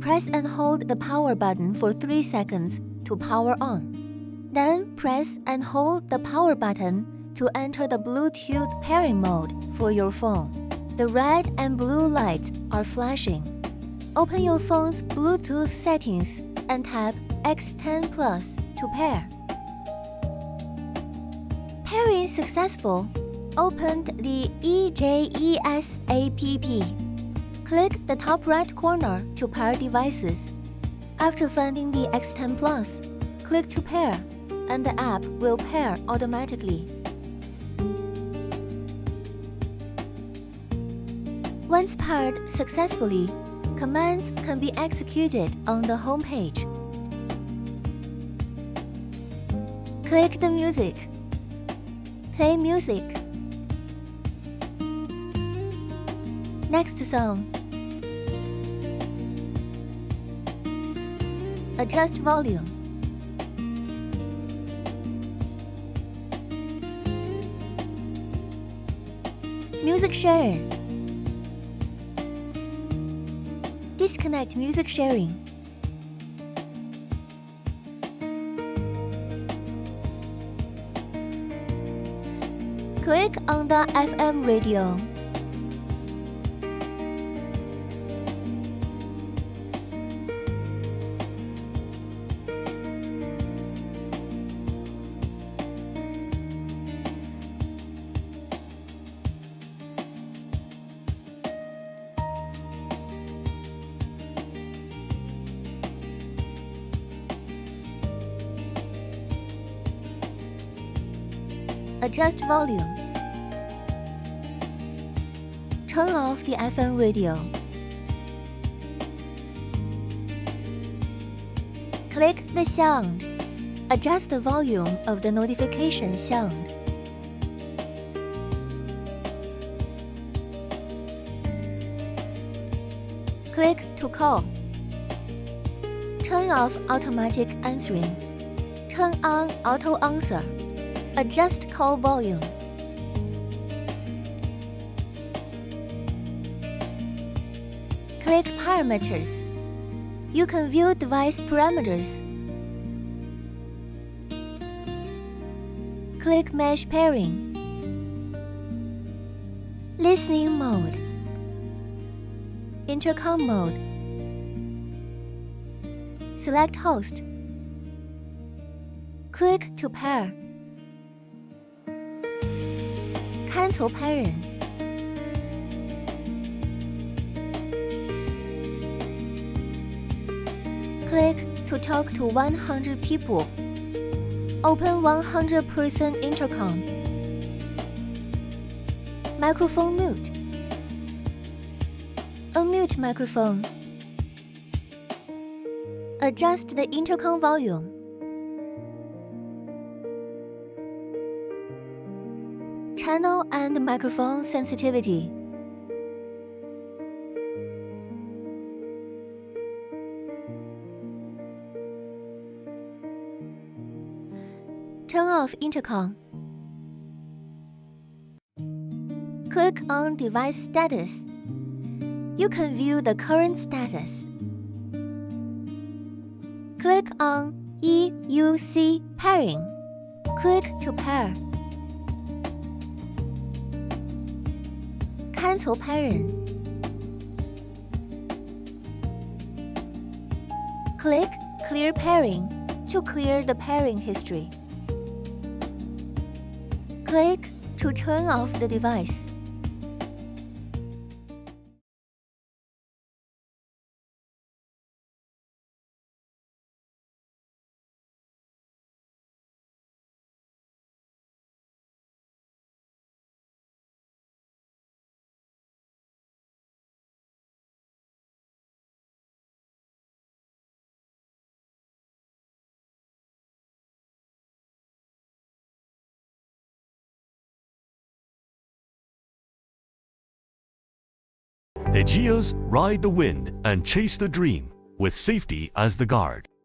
Press and hold the power button for 3 seconds to power on. Then press and hold the power button to enter the Bluetooth pairing mode for your phone. The red and blue lights are flashing. Open your phone's Bluetooth settings and tap X10 Plus to pair. Pairing successful. Opened the EJEAS app. Click the top right corner to pair devices. After finding the X10 Plus, click to pair, and the app will pair automatically. Once paired successfully, commands can be executed on the home page. Click the music. Play music. Next song. Adjust volume. Music share. Disconnect music sharing. Click on the FM radio. Adjust volume. Turn off the FM radio. Click the sound. Adjust the volume of the notification sound. Click to call. Turn off automatic answering. Turn on auto answer. Adjust call volume. Click Parameters. You can view device parameters. Click Mesh Pairing. Listening mode. Intercom mode. Select Host. Click to pair. Cancel pairing. Click to talk to 100 people. Open 100% intercom. Microphone mute. Unmute microphone. Adjust the intercom volume. Channel and microphone sensitivity. Turn off intercom. Click on device status. You can view the current status. Click on EUC pairing. Click to pair. Cancel pairing. Click Clear Pairing to clear the pairing history. Click to turn off the device. EJEAS Ride the Wind and Chase the Dream with safety as the guard.